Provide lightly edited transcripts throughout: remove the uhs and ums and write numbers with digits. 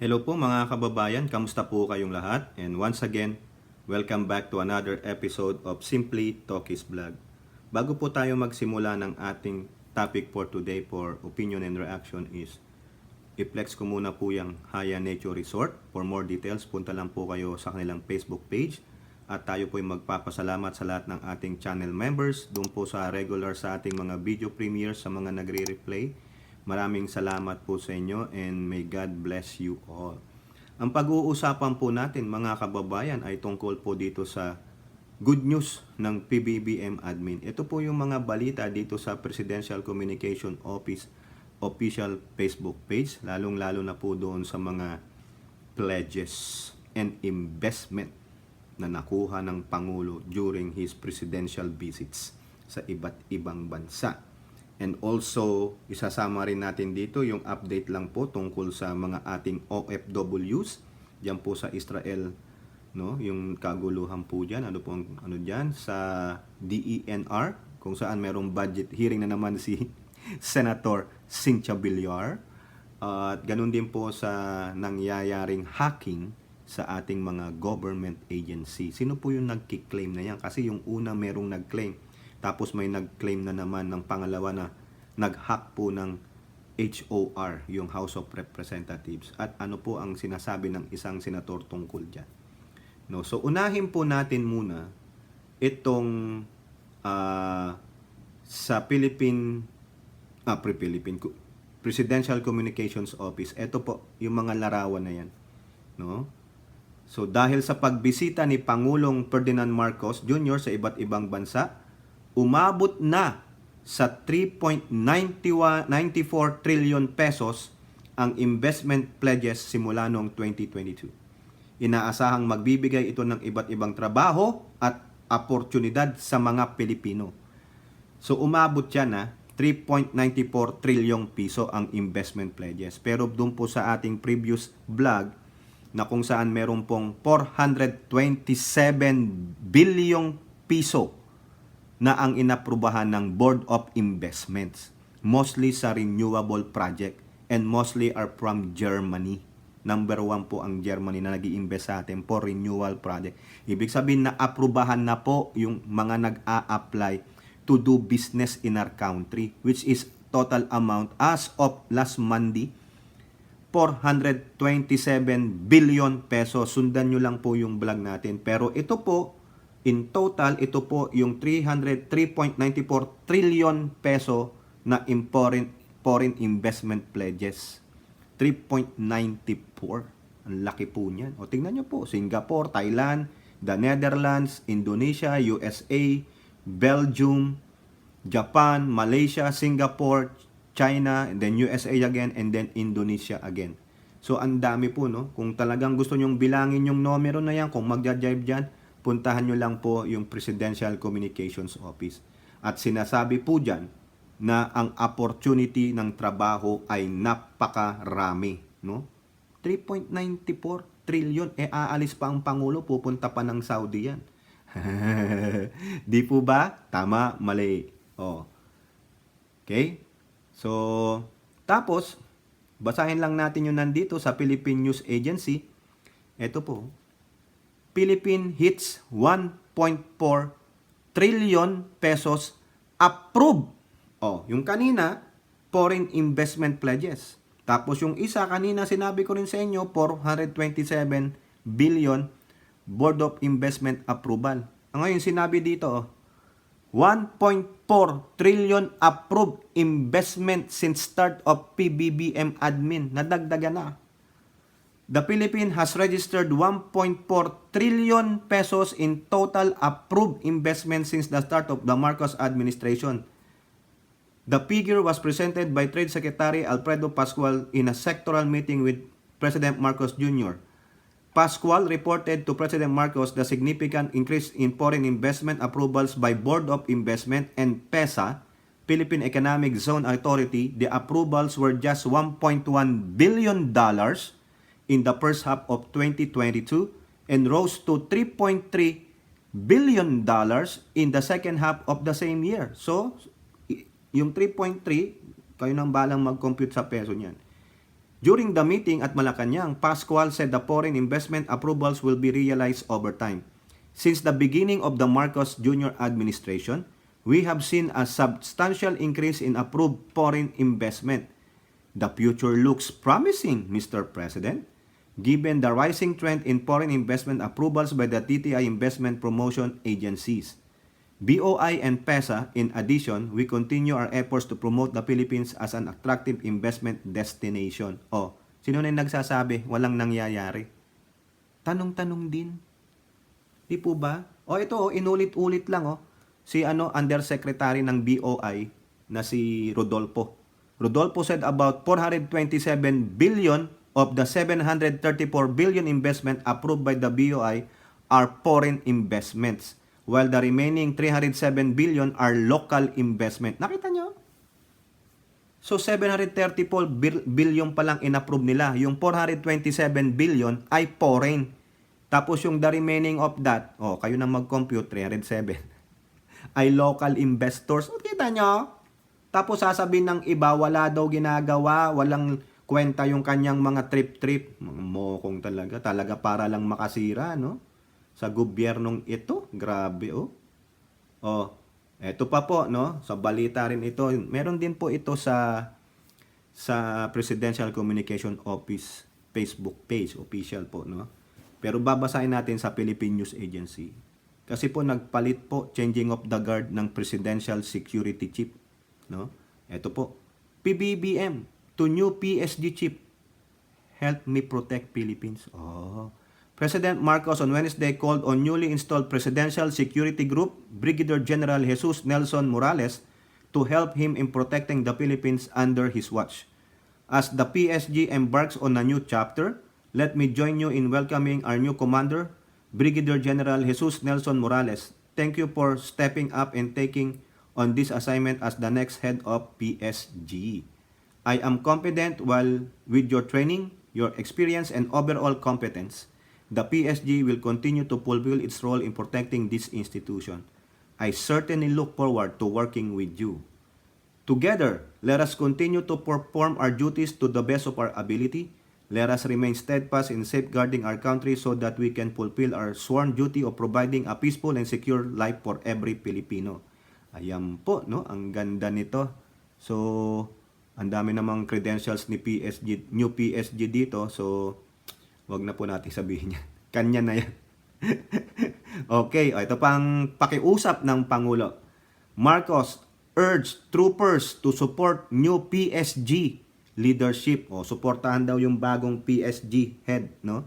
Hello po mga kababayan, kamusta po kayong lahat? And once again, welcome back to another episode of Simply Talkies Vlog. Bago po tayo magsimula ng ating topic for today for opinion and reaction is i-flex ko muna po yung Haya Nature Resort. For more details, punta lang po kayo sa kanilang Facebook page. At tayo po ay magpapasalamat sa lahat ng ating channel members. Doon po sa regular sa ating mga video premieres sa mga nagre-replay. Maraming salamat po sa inyo and may God bless you all. Ang pag-uusapan po natin mga kababayan ay tungkol po dito sa good news ng PBBM admin. Ito po yung mga balita dito sa Presidential Communication Office official Facebook page, lalong-lalo na po doon sa mga pledges and investment na nakuha ng Pangulo during his presidential visits sa iba't ibang bansa. And also, isasama rin natin dito yung update lang po tungkol sa mga ating OFWs diyan po sa Israel, no? Yung kaguluhan po diyan, ano po ano diyan sa DENR kung saan merong budget hearing na naman si Senator Cynthia Villar. At ganun din po sa nangyayaring hacking sa ating mga government agency. Sino po yung nagki-claim na yan? Kasi yung una merong nag-claim, tapos may nag-claim na naman ng pangalawa na nag-hack po ng HOR, yung House of Representatives. At ano po ang sinasabi ng isang senator tungkol dyan? No, so unahin po natin muna itong sa Philippine Presidential Communications Office. Ito po yung mga larawan na yan. No? So dahil sa pagbisita ni Pangulong Ferdinand Marcos Jr. sa iba't ibang bansa, umabot na sa 3.94 trillion pesos ang investment pledges simula noong 2022. Inaasahang magbibigay ito ng iba't ibang trabaho at oportunidad sa mga Pilipino. So umabot yan na 3.94 trillion piso ang investment pledges. Pero doon po sa ating previous vlog na kung saan meron pong 427 billion piso na ang inaprubahan ng Board of Investments, mostly sa renewable project and mostly are from Germany. Number 1 po ang Germany na nag-i-invest sa atin for renewal project. Ibig sabihin na aprubahan na po yung mga nag-a-apply to do business in our country, which is total amount as of last Monday, 427 billion pesos. Sundan nyo lang po yung vlog natin. Pero ito po, in total, ito po yung 3.94 trillion peso na foreign investment pledges. 3.94. Ang laki po niyan. O tingnan nyo po, Singapore, Thailand, the Netherlands, Indonesia, USA, Belgium, Japan, Malaysia, Singapore, China, and then USA again, and then Indonesia again. So, ang dami po, no? Kung talagang gusto nyong bilangin yung numero na yan, kung magja-jive dyan, puntahan nyo lang po yung Presidential Communications Office. At sinasabi po dyan na ang opportunity ng trabaho ay napakarami, no? 3.94 trillion, aalis pa ang Pangulo, pupunta pa ng Saudi yan. Di po ba? Tama, mali. Oh. Okay? So, tapos, basahin lang natin yung nandito sa Philippine News Agency. Ito po. Philippine hits 1.4 trillion pesos approved. Oh, yung kanina, foreign investment pledges. Tapos yung isa kanina, sinabi ko rin sa inyo, 427 billion Board of Investment approval. Ngayon, sinabi dito, 1.4 trillion approved investment since start of PBBM admin. Nadagdagan na. The Philippines has registered 1.4 trillion pesos in total approved investment since the start of the Marcos administration. The figure was presented by Trade Secretary Alfredo Pascual in a sectoral meeting with President Marcos Jr. Pascual reported to President Marcos the significant increase in foreign investment approvals by Board of Investment and PEZA, Philippine Economic Zone Authority. The approvals were just $1.1 billion in the first half of 2022 and rose to $3.3 billion in the second half of the same year. So, yung 3.3, kayo nang balang mag-compute sa peso niyan. During the meeting at Malacanang, Pascual said the foreign investment approvals will be realized over time. Since the beginning of the Marcos Jr. administration, we have seen a substantial increase in approved foreign investment. The future looks promising, Mr. President, given the rising trend in foreign investment approvals by the TTI investment promotion agencies. BOI and PESA, in addition, we continue our efforts to promote the Philippines as an attractive investment destination. O, sino na yung nagsasabi? Walang nangyayari. Tanong-tanong din. Di po ba? O ito, inulit-ulit lang. Si Undersecretary ng BOI na si Rodolfo. Rodolfo said about 427 billion of the 734 billion investment approved by the BOI are foreign investments, while the remaining 307 billion are local investment. Nakita nyo? So 734 billion pa lang inapprove nila. Yung 427 billion ay foreign. Tapos yung the remaining of that, kayo na mag-compute, 307, ay local investors. O, kita nyo? Tapos sasabihin ng iba, wala daw ginagawa, walang kwenta yung kanyang mga trip-trip. Mokong talaga. Talaga para lang makasira, no? Sa gobyernong ito. Grabe, eto pa po, no? Sa balita rin ito. Meron din po ito sa Presidential Communication Office Facebook page, official po, no? Pero babasahin natin sa Philippine News Agency. Kasi po nagpalit po, changing of the guard ng Presidential Security Chief, no? Eto po. PBBM to new PSG chief. Help me protect Philippines. President Marcos on Wednesday called on newly installed Presidential Security Group Brigadier General Jesus Nelson Morales to help him in protecting the Philippines under his watch. As the PSG embarks on a new chapter, let me join you in welcoming our new commander, Brigadier General Jesus Nelson Morales. Thank you for stepping up and taking on this assignment as the next head of PSG. I am confident while with your training, your experience, and overall competence, the PSG will continue to fulfill its role in protecting this institution. I certainly look forward to working with you. Together, let us continue to perform our duties to the best of our ability. Let us remain steadfast in safeguarding our country so that we can fulfill our sworn duty of providing a peaceful and secure life for every Filipino. Ayan po, no? Ang ganda nito. So, ang dami namang credentials ni PSG, new PSG dito. So, wag na po natin sabihin yan. Kanya na yan. Okay, ito pang pakiusap ng Pangulo. Marcos urged troopers to support new PSG leadership. Suportahan daw yung bagong PSG head, no?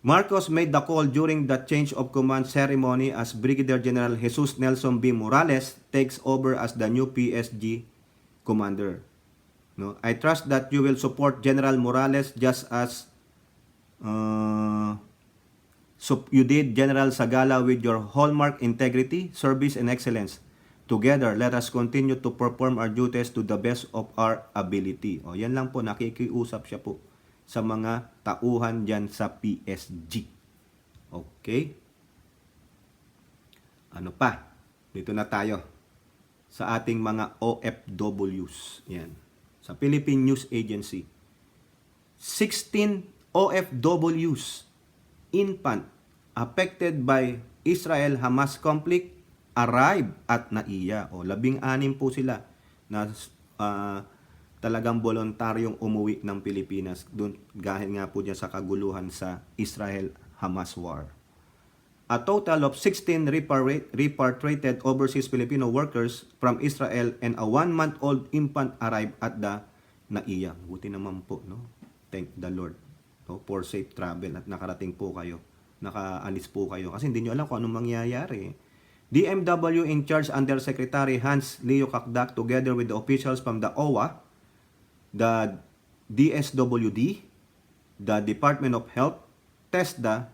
Marcos made the call during the change of command ceremony as Brigadier General Jesus Nelson B. Morales takes over as the new PSG commander. No, I trust that you will support General Morales just as you did General Sagala with your hallmark integrity, service, and excellence. Together, let us continue to perform our duties to the best of our ability. Yan lang po, nakikiusap siya po sa mga tauhan dyan sa PSG. Okay? Ano pa? Dito na tayo sa ating mga OFWs. Yan. Sa Philippine News Agency. 16 OFWs, infant, affected by Israel-Hamas conflict, arrive at NAIA. 16 po sila na talagang voluntaryong umuwi ng Pilipinas doon dahil nga po dyan sa kaguluhan sa Israel-Hamas war. A total of 16 repatriated overseas Filipino workers from Israel and a 1-month-old infant arrived at the NAIA. Buti naman po, no? Thank the Lord, no? For safe travel at nakarating po kayo. Nakaalis po kayo kasi hindi nyo alam kung anong mangyayari. DMW in charge Undersecretary Hans Leo Kakdak together with the officials from the OWA, the DSWD, the Department of Health, TESDA,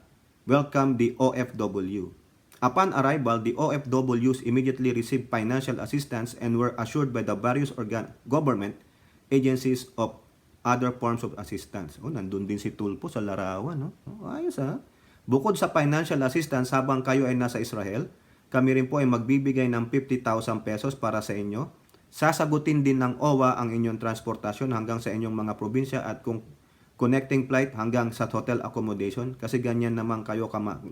welcomed the OFW. Upon arrival, the OFWs immediately received financial assistance and were assured by the various government agencies of other forms of assistance. Nandun din si Tulpo sa larawan, no? Ayos, ha? Bukod sa financial assistance habang kayo ay nasa Israel, kami rin po ay magbibigay ng 50,000 pesos para sa inyo Sasagutin din ng OWA ang inyong transportasyon hanggang sa inyong mga probinsya at kung connecting flight hanggang sa hotel accommodation kasi ganyan naman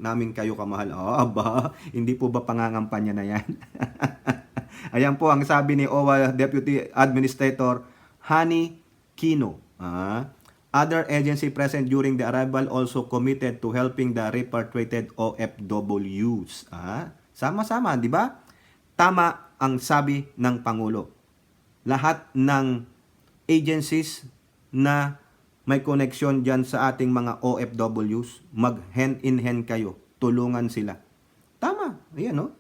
namin kayo kamahal. Oh, aba, hindi po ba pangangampanya na yan? Ayan po ang sabi ni OWA Deputy Administrator Hani Kino. Other agency present during the arrival also committed to helping the repatriated OFWs. Sama-sama, di ba? Tama ang sabi ng Pangulo. Lahat ng agencies na may connection dyan sa ating mga OFWs, mag-hand in hand kayo. Tulungan sila. Tama. Ayan, no?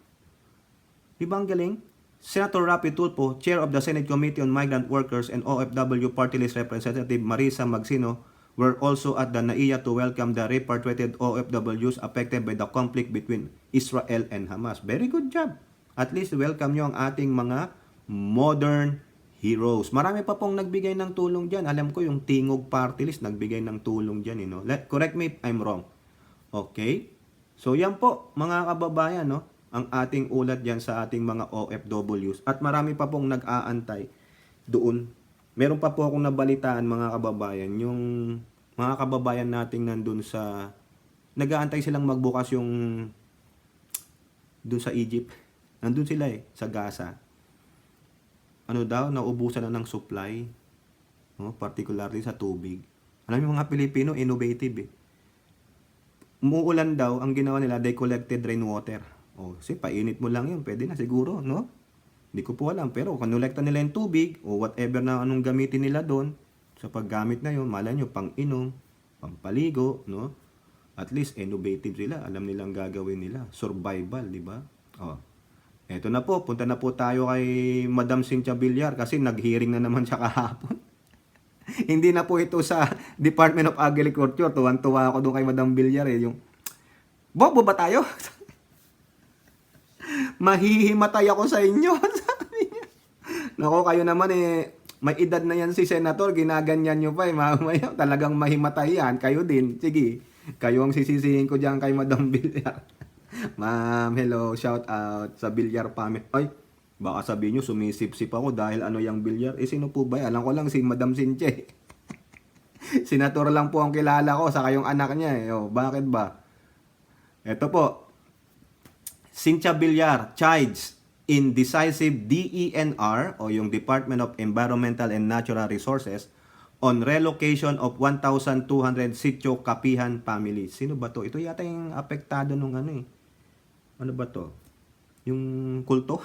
Di ba ang galing? Senator Rapi Tulfo, Chair of the Senate Committee on Migrant Workers and OFW Party List Representative Marisa Magsino were also at the NAIA to welcome the repatriated OFWs affected by the conflict between Israel and Hamas. Very good job. At least welcome nyo ang ating mga modern heroes. Marami pa pong nagbigay ng tulong dyan. Alam ko yung Tingog Party List nagbigay ng tulong dyan. Correct me if I'm wrong. Okay? So yan po mga kababayan, no? Ang ating ulat dyan sa ating mga OFWs. At marami pa pong nag-aantay doon. Meron pa po akong nabalitaan mga kababayan. Yung mga kababayan nating nandun sa... Nag-aantay silang magbukas yung... doon sa Egypt. Nandun sila sa Gaza. Ano daw, naubusan na ng supply. No? Particularly sa tubig. Alam mo mga Pilipino, innovative Umuulan daw, ang ginawa nila, they collected rainwater. Kasi painit mo lang yun, pwede na siguro, no? Hindi ko po alam, pero kanulekta nila yung tubig, o whatever na anong gamitin nila doon, sa paggamit na yun, malay nyo, pang inom, pang paligo, no? At least, innovative sila, alam nilang gagawin nila. Survival, di ba? Eto na po, punta na po tayo kay Madam Cynthia Villar, kasi nag-hearing na naman siya kahapon. Hindi na po ito sa Department of Agriculture, tuwan-tuwa ako doon kay Madam Villar, yung, bobo ba tayo? Mahihimatay ako sa inyo, sabi niya. Nako, kayo naman may edad na yan si Senator, ginaganyan nyo pa mamaya talagang mahimatay yan, kayo din. Sige, kayo ang sisisihin ko dyan kay Madam Villar. Ma'am, hello, shout out sa Villar family. Ay, baka sabihin nyo, sumisip-sip ako dahil ano yung Villar. Sino po ba? Alam ko lang si Madam Cynthia. Senator lang po ang kilala ko, saka yung anak niya. Bakit ba? Ito po, Cynthia Villar chides in decisive DENR o yung Department of Environmental and Natural Resources on relocation of 1,200 Sitio Kapihan families. Sino ba to? Ito yata yung apektado nung Ano ba to? Yung kulto?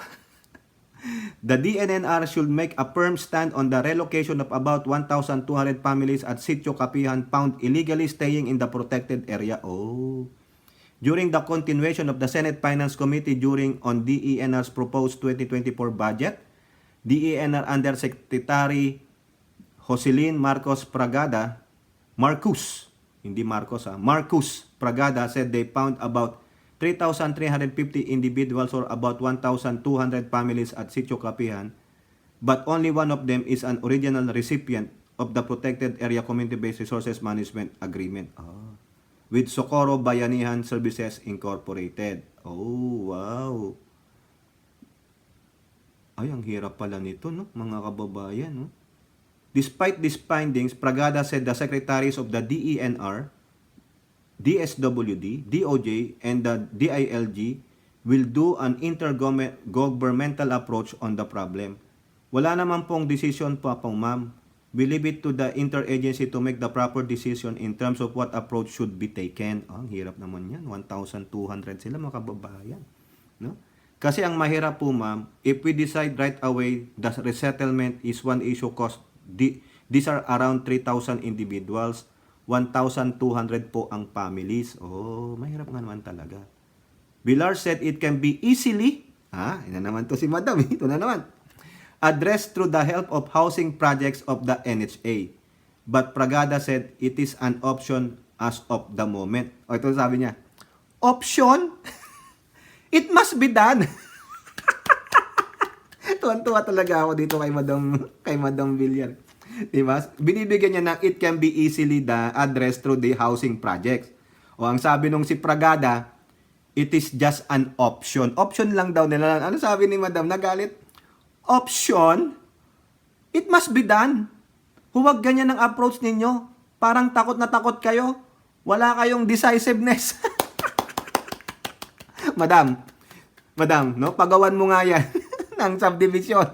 The DNNR should make a firm stand on the relocation of about 1,200 families at Sitio Kapihan found illegally staying in the protected area. During the continuation of the Senate Finance Committee on DENR's proposed 2024 budget, DENR Undersecretary Jocelyn Marcos Pragada said they found about 3,350 individuals or about 1,200 families at Sitio Kapihan, but only one of them is an original recipient of the Protected Area Community-Based Resources Management Agreement. With Socorro Bayanihan Services Incorporated. Wow. Ay, ang hirap pala nito, no? Mga kababayan, no? Despite these findings, Pragada said the secretaries of the DENR, DSWD, DOJ, and the DILG will do an intergovernmental approach on the problem. Wala naman pong decision pa pong, ma'am. We leave it to the interagency to make the proper decision in terms of what approach should be taken. Ang hirap naman yan. 1,200 sila mga kababayan. No? Kasi ang mahirap po, ma'am, if we decide right away the resettlement is one issue cost. These are around 3,000 individuals. 1,200 po ang families. Mahirap nga naman talaga. Villar said it can be easily, ina naman to si Madam, ito na naman, addressed through the help of housing projects of the NHA. But Pragada said it is an option as of the moment. Ito sabi niya, option? It must be done. Tuwan-tuwa talaga ako dito kay Madam Villar. Diba? Binibigyan niya na it can be easily addressed through the housing projects. Ang sabi nung si Pragada, it is just an option. Option lang daw nila. Ano sabi ni Madam? Nagalit? option, it must be done. Huwag ganyan ang approach ninyo. Parang takot na takot kayo. Wala kayong decisiveness. Madam, no? Pagawan mo nga yan ng subdivision.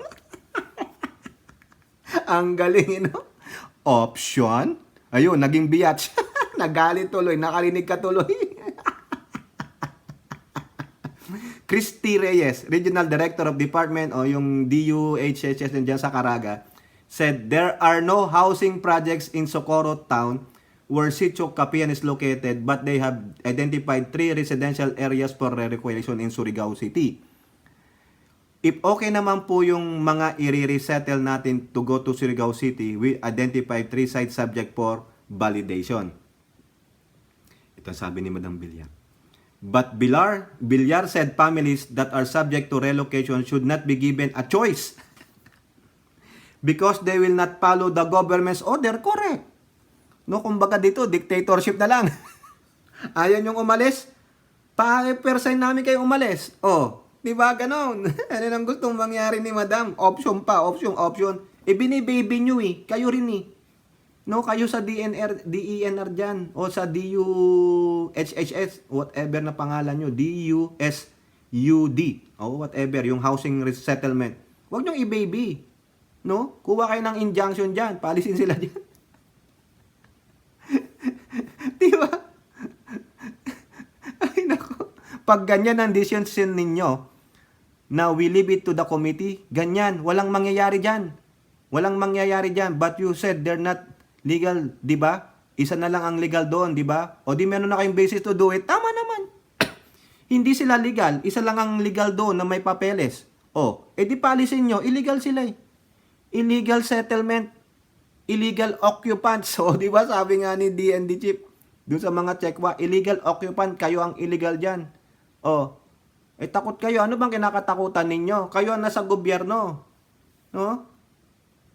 Ang galing, no? Option? Ayun, naging biatch. Nagalit tuloy, nakarinig ka tuloy. Christy Reyes, Regional Director of Department o yung DUHHS dyan sa Caraga, said there are no housing projects in Socorro Town where Sitio Capian is located, but they have identified 3 residential areas for recreation in Surigao City. If okay naman po yung mga i-resettle natin to go to Surigao City, we identify 3 sites subject for validation. Ito sabi ni Madam Villar. But Villar said families that are subject to relocation should not be given a choice because they will not follow the government's order. Correct. No, kumbaga dito, dictatorship na lang. Ayaw nyong umalis? Pa-percent namin kayo umalis. Oh, di ba ganon? Ano nang gustong mangyari ni Madam? Option pa, option. Ibinibaby nyo eh. Kayo rin eh. No, kayo sa DENR dyan, o sa DUHHS, whatever na pangalan nyo, DUSUD, o whatever, yung housing resettlement. Huwag nyong i-baby. No? Kuha kayo ng injunction dyan, paalisin sila dyan. Diba? Ay, nako. Pag ganyan ang decision ninyo, now we leave it to the committee, ganyan, walang mangyayari dyan. Walang mangyayari dyan, but you said they're not legal, di ba? Isa na lang ang legal doon, di ba? O di meron na kayong basis to do it. Tama naman. Hindi sila legal. Isa lang ang legal doon na may papeles. O, di palisin nyo, illegal sila eh. Illegal settlement. Illegal occupants. O, di ba? Sabi nga ni DND Chief, doon sa mga checkwa, illegal occupant, kayo ang illegal dyan. O, takot kayo. Ano bang kinakatakutan ninyo? Kayo ang nasa gobyerno. No?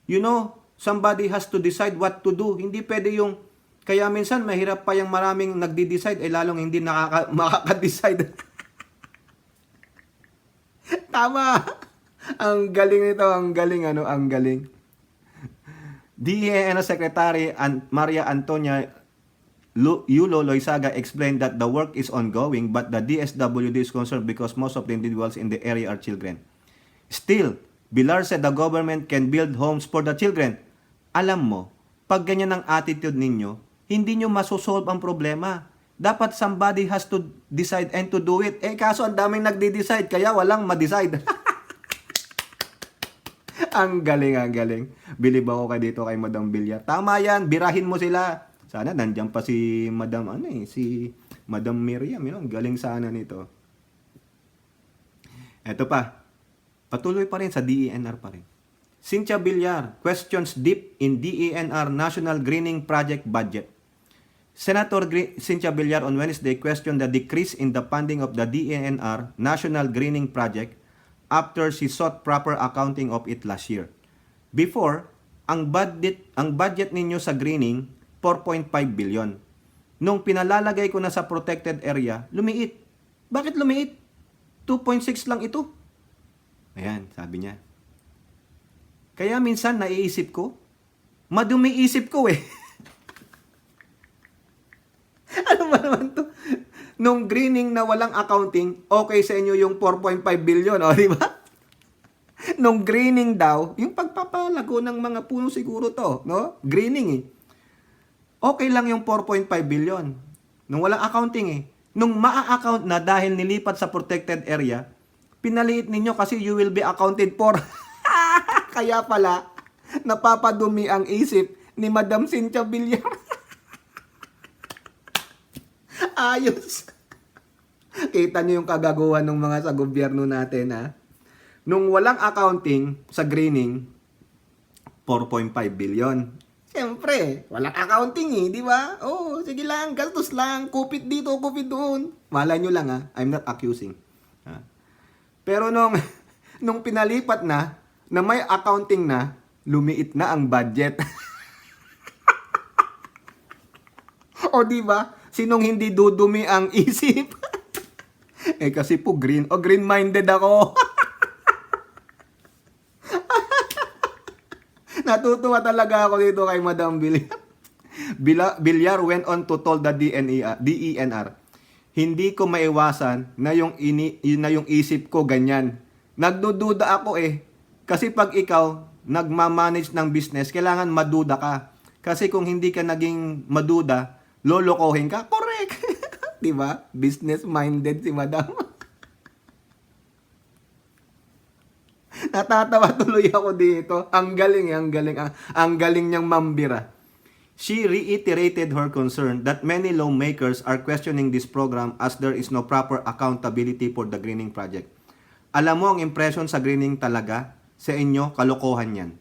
You know, somebody has to decide what to do. Hindi pwede yung, kaya minsan mahirap pa yung maraming nagdi-decide, lalong hindi makaka-decide. Tama! Ang galing nito, ang galing. DENR Secretary Maria Antonia Yulo Loizaga explained that the work is ongoing, but the DSWD is concerned because most of the individuals in the area are children. Still, Villar said the government can build homes for the children. Alam mo, pag ganyan ang attitude ninyo, hindi nyo masosolve ang problema. Dapat somebody has to decide and to do it. Kaso ang daming nagde-decide, kaya walang ma-decide. Ang galing. Bilib ako dito kay Madam Villar. Tama yan, birahin mo sila. Sana nandiyan pa si Madam, si Madam Miriam. Ang galing sana nito. Eto pa, patuloy pa rin sa DENR pa rin. Cynthia Villar questions deep in DENR National Greening Project budget. Senator Cynthia Villar on Wednesday questioned the decrease in the funding of the DENR National Greening Project after she sought proper accounting of it last year. Before, ang budget ninyo sa greening, 4.5 billion. Nung pinalalagay ko na sa protected area, lumiit. Bakit lumiit? 2.6 lang ito. Ayan, sabi niya. Kaya minsan naiisip ko, madumi isip ko eh. Ano ba naman to? Nung greening na walang accounting, okay sa inyo yung 4.5 billion, o di ba? Nung greening daw, yung pagpapalago ng mga puno siguro to, no? Greening eh. Okay lang yung 4.5 billion. Nung walang accounting eh. Nung maa-account na dahil nilipat sa protected area, pinaliit ninyo kasi you will be accounted for. Kaya pala, napapadumi ang isip ni Madam Cynthia Villar. Ayos. Kita niyo yung kagaguhan ng mga sa gobyerno natin, ha? Nung walang accounting sa greening, 4.5 billion. Siyempre, walang accounting eh, di ba? Oh, sige lang, gastos lang, kupit dito, kupit doon. Malay nyo lang, ha? I'm not accusing. Ha? Pero nung pinalipat na may accounting na, lumiit na ang budget. O di ba? Sinong hindi dudumi ang isip? Kasi po green. O green-minded ako. Natutuwa talaga ako dito kay Madam Villar. Villar went on to told the DENR, hindi ko maiwasan na na yung isip ko ganyan. Nagdududa ako eh. Kasi pag ikaw nagmamanage ng business, kailangan maduda ka. Kasi kung hindi ka naging maduda, lolokohin ka. Correct. 'Di ba? Business minded si Madam. Natatawa tuloy ako dito. Ang galing, ang galing niyang mambira. She reiterated her concern that many lawmakers are questioning this program as there is no proper accountability for the greening project. Alam mo ang impression sa greening talaga sa inyo, kalokohan yan.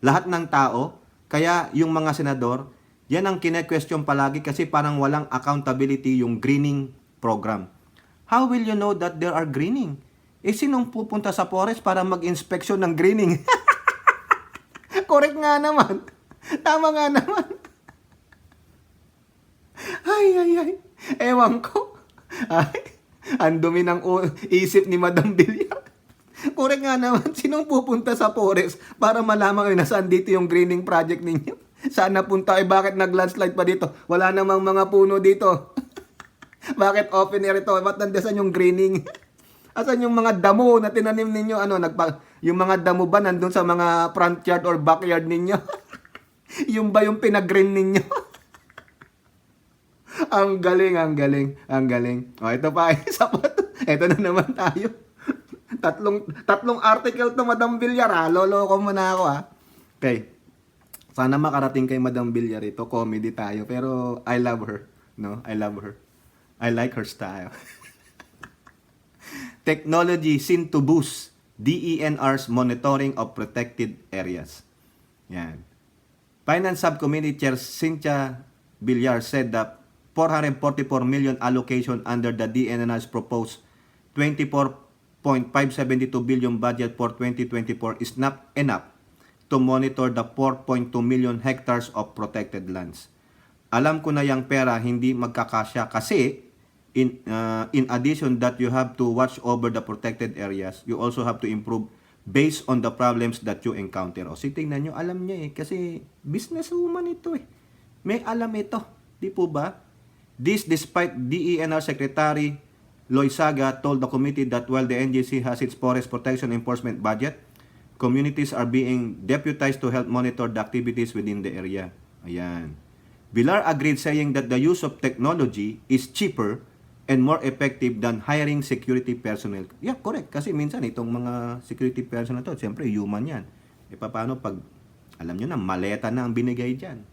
Lahat ng tao, kaya yung mga senador, yan ang kine-question palagi kasi parang walang accountability yung greening program. How will you know that there are greening? Eh sinong pupunta sa forest para mag-inspeksyon ng greening? Correct nga naman. Tama nga naman. Ay. Ewan ko. Ay, ang dumi ng isip ni Madam Villar. Correct nga naman. Sinong pupunta sa forest para malaman ay nasaan dito yung greening project ninyo? Saan napunta? Eh bakit nag-landslide pa dito? Wala namang mga puno dito. Bakit open air ito? Ba't nandasan yung greening? Asan yung mga damo na tinanim ninyo? Yung mga damo ba nandun sa mga front yard or backyard ninyo? Yung ba yung pinag-green ninyo? Ang galing. O, ito pa, isa pa to. Ito na naman tayo. Tatlong article to, Madam Villar, ha? Loloko mo na ako, ha? Okay. Sana makarating kay Madam Villar ito. Comedy tayo. Pero, I love her. No? I love her. I like her style. Technology seen to boost DENR's monitoring of protected areas. Yan. Finance Subcommittee Chair Cynthia Villar said that 444 million allocation under the DENR's proposed 24.572 billion budget for 2024 is not enough to monitor the 4.2 million hectares of protected lands. Alam ko na yung pera hindi magkakasya kasi in addition that you have to watch over the protected areas, you also have to improve based on the problems that you encounter. O, tingnan nyo, alam niya eh, kasi businesswoman ito eh. May alam ito, di po ba? This despite DENR Secretary Loizaga told the committee that while the NGC has its forest protection enforcement budget, communities are being deputized to help monitor the activities within the area. Ayan. Villar agreed saying that the use of technology is cheaper and more effective than hiring security personnel. Yeah, correct. Kasi minsan itong mga security personnel to, siyempre human yan. E paano pag, alam nyo na, maleta na ang binigay dyan.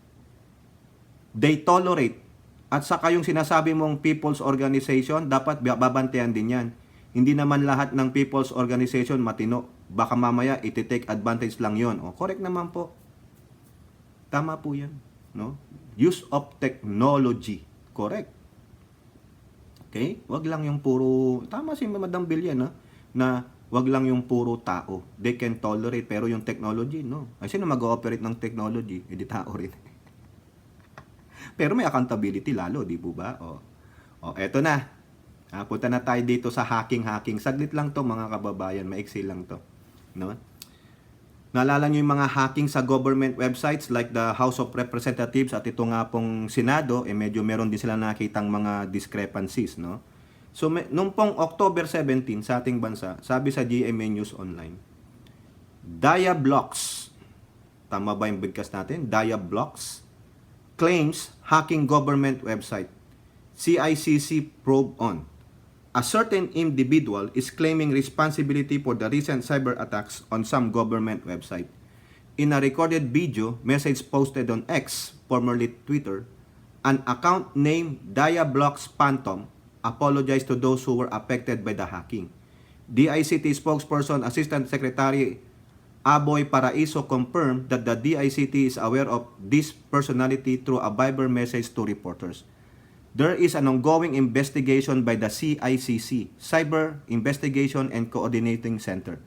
They tolerate. At saka yung sinasabi mong people's organization, dapat babantayan din yan. Hindi naman lahat ng people's organization matino. Baka mamaya iti-take advantage lang yon. O, correct naman po. Tama po yan. No? Use of technology. Correct. Okay? Wag lang yung puro, tama si Madam Villar, no? Na wag lang yung puro tao. They can tolerate, pero yung technology, no? Ay, sino mag-ooperate ng technology? Hindi tao rin. Pero may accountability lalo, di po ba? O, eto na. Punta na tayo dito sa hacking. Saglit lang to mga kababayan, maiksi lang to. No? Naalala nyo yung mga hacking sa government websites like the House of Representatives at ito nga pong Senado, medyo meron din sila nakitang mga discrepancies, no? So, nung pong October 17 sa ating bansa, sabi sa GMA News Online, Diablocks, tama ba yung bigkas natin? Diablocks claims hacking government website. CICC probe on. A certain individual is claiming responsibility for the recent cyber attacks on some government website. In a recorded video message posted on X, formerly Twitter, an account named Diablocks Phantom apologized to those who were affected by the hacking. DICT spokesperson Assistant Secretary Aboy Paraiso confirmed that the DICT is aware of this personality through a Viber message to reporters. There is an ongoing investigation by the CICC, Cyber Investigation and Coordinating Center,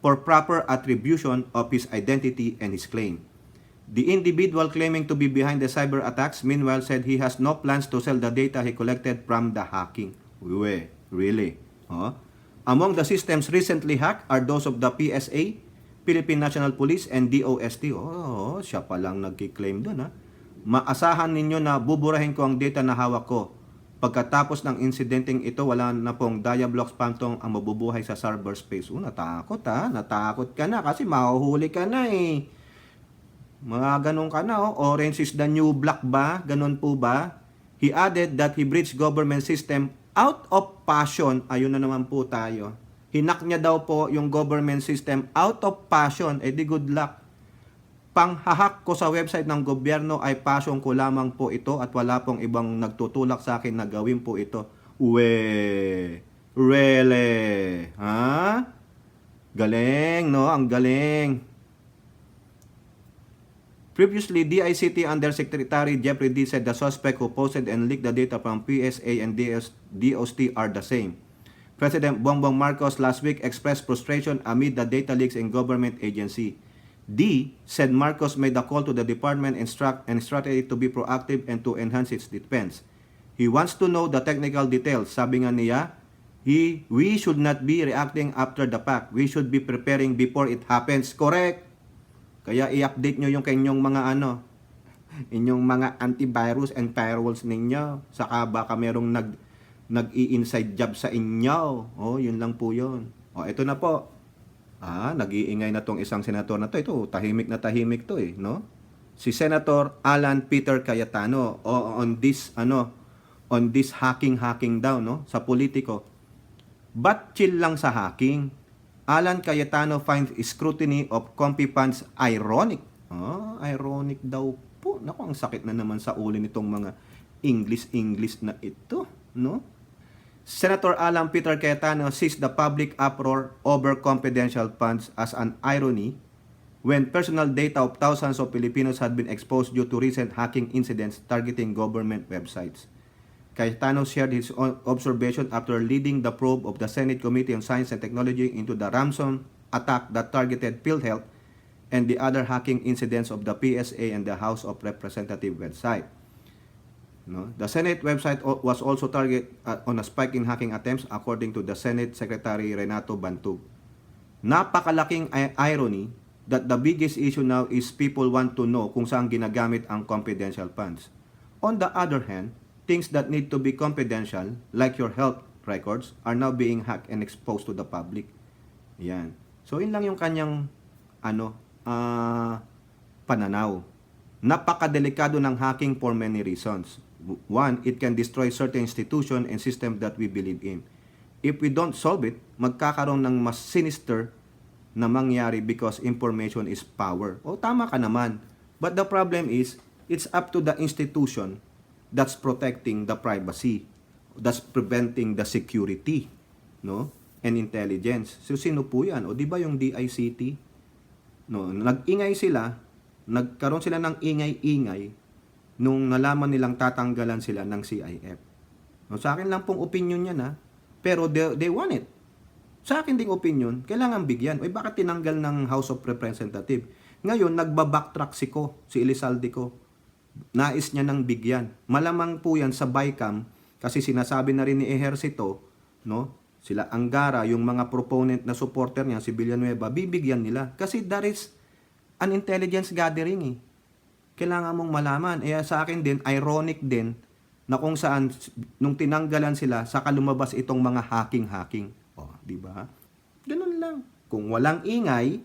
for proper attribution of his identity and his claim. The individual claiming to be behind the cyber attacks meanwhile said he has no plans to sell the data he collected from the hacking. Really? Among the systems recently hacked are those of the PSA, Philippine National Police and DOST. Oh, siya pa lang nagki-claim doon, ha. Maasahan ninyo na buburahin ko ang data na hawak ko. Pagkatapos ng insidenteng ito, wala na pong Diablox Phantom ang mabubuhay sa cyberspace. Natakot, ha. Natakot ka na kasi mahuhuli ka na, eh. Mga ganun ka na, oh. Orange is the new black ba? Ganun po ba? He added that he breached government system out of passion. Ayun na naman po tayo. Hinak niya daw po yung government system out of passion. Eh di good luck. Panghahak ko sa website ng gobyerno ay passion ko lamang po ito at wala pong ibang nagtutulak sa akin na gawin po ito. Really? Ha? Galing, no? Ang galing. Previously, DICT Undersecretary Jeffrey D. said the suspect who posted and leaked the data from PSA and DOST are the same. President Bongbong Marcos last week expressed frustration amid the data leaks in government agency. D said Marcos made a call to the department and instructed it to be proactive and to enhance its defense. He wants to know the technical details. Sabi nga niya, we should not be reacting after the fact. We should be preparing before it happens. Correct. Kaya i-update nyo yung kanyang mga inyong mga antivirus and firewalls ninyo. Saka baka merong nag-i-inside job sa inyo. Yun lang po yun. Ito na po. Nag-iingay na tong isang senator na to. Ito, tahimik na tahimik to, no? Si Senator Alan Peter Cayetano on this hacking daw, no, sa politiko. But chill lang sa hacking. Alan Cayetano finds scrutiny of Compi funds ironic. Ironic daw po. Naku, ang sakit na naman sa ulo nitong mga English na ito, no? Senator Alan Peter Cayetano sees the public uproar over confidential funds as an irony when personal data of thousands of Filipinos had been exposed due to recent hacking incidents targeting government websites. Cayetano shared his observation after leading the probe of the Senate Committee on Science and Technology into the ransom attack that targeted PhilHealth and the other hacking incidents of the PSA and the House of Representatives website. No? The Senate website was also targeted on a spike in hacking attempts according to the Senate Secretary Renato Bantug. Napakalaking irony that the biggest issue now is people want to know kung saan ginagamit ang confidential funds. On the other hand, things that need to be confidential, like your health records, are now being hacked and exposed to the public. Yan. So, yun lang yung kanyang pananaw. Napakadelikado ng hacking for many reasons. One, it can destroy certain institutions and systems that we believe in. If we don't solve it, magkakaroon ng mas sinister na mangyari because information is power. Tama ka naman. But the problem is, it's up to the institution that's protecting the privacy, that's preventing the security, no, and intelligence. So sino po 'yan? Di ba yung DICT? No, nag-ingay sila, nagkaroon sila ng ingay-ingay nung nalaman nilang tatanggalan sila ng CIF. No, sa akin lang pong opinion 'yan, ha. Pero they want it. Sa akin ding opinion, kailangan bigyan. Bakit tinanggal ng House of Representatives? Ngayon nagba-backtrack si Elizalde ko. Nais niya ng bigyan. Malamang po yan sa BICAM kasi sinasabi na rin ni Ejercito, no? Sila Angara, yung mga proponent na supporter niya, si Villanueva, bibigyan nila. Kasi that is an intelligence gathering, eh. Kailangan mong malaman. Sa akin din, ironic din na kung saan nung tinanggalan sila, saka lumabas itong mga hacking. Di ba? Ganun lang. Kung walang ingay,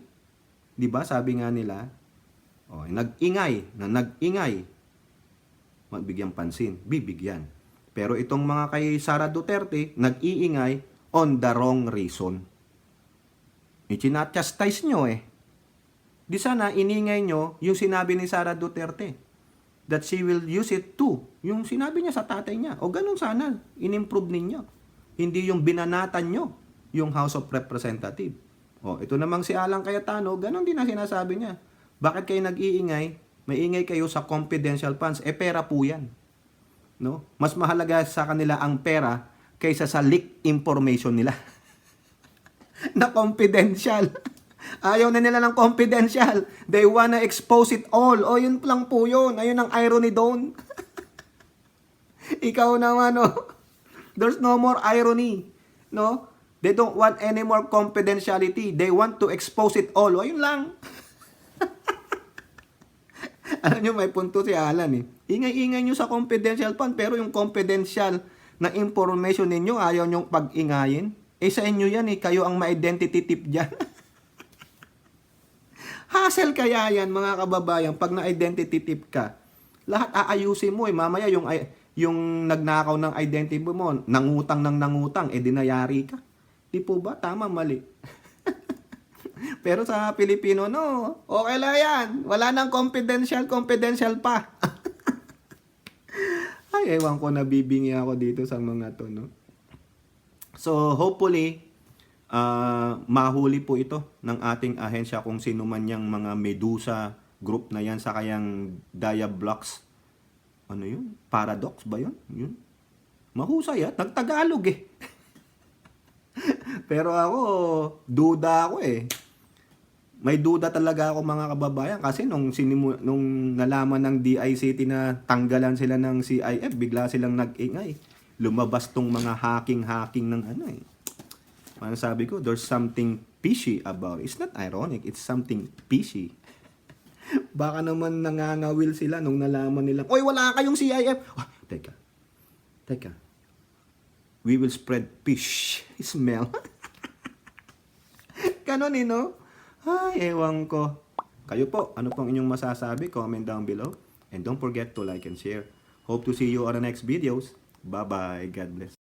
di ba, sabi nga nila, nag-ingay, magbigyan pansin, bibigyan. Pero itong mga kay Sara Duterte, nag-iingay on the wrong reason. Ichina-chastise nyo, eh. Di sana iningay nyo yung sinabi ni Sara Duterte that she will use it too. Yung sinabi niya sa tatay niya. Ganun sana, in-improve ninyo. Hindi yung binanatan nyo yung House of Representatives. Ito namang si Alan Cayetano, ganun din na sinasabi niya. Bakit kayo nag-iingay? Maingay kayo sa confidential funds. Pera po yan. No? Mas mahalaga sa kanila ang pera kaysa sa leak information nila. Na confidential. Ayaw na nila ng confidential. They wanna expose it all. Yun lang po yun. Ayun ang irony doon. Ikaw naman, There's no more irony. No? They don't want any more confidentiality. They want to expose it all. O, yun lang. Alam nyo, may punto si Alan eh. Ingay-ingay nyo sa confidential fund, pero yung confidential na information ninyo, ayaw nyong pag-ingayin. Eh sa inyo yan eh, kayo ang ma-identity tip dyan. Hassle kaya yan mga kababayan, pag na-identity tip ka. Lahat aayusin mo eh. Mamaya yung nagnakaw ng identity mo, nangutang, eh dinayari ka. Di po ba? Tama, mali. Pero sa Pilipino, no. Okay lang yan. Wala nang confidential pa. Ay, ewan ko, nabibingi ako dito sa mga to, no. So, hopefully, mahuli po ito ng ating ahensya kung sino man yung mga Medusa group na yan sa kayang Diablocks. Ano yun? Paradox ba yun? Yun. Mahusay at nagtagalog eh. Pero ako, duda ako eh. May duda talaga ako mga kababayan kasi nung nalaman ng DICT na tanggalan sila ng CIF, bigla silang nag-ingay. Lumabas tong mga hacking ng ano eh. Ano sabi ko, there's something fishy about it. It's not ironic, it's something fishy. Baka naman nangangawil sila nung nalaman nilang, oy, wala kayong CIF. Oh, teka. We will spread fish smell. Ganon eh, no? Ay, ewan ko. Kayo po, ano pong inyong masasabi? Comment down below. And don't forget to like and share. Hope to see you on the next videos. Bye-bye. God bless.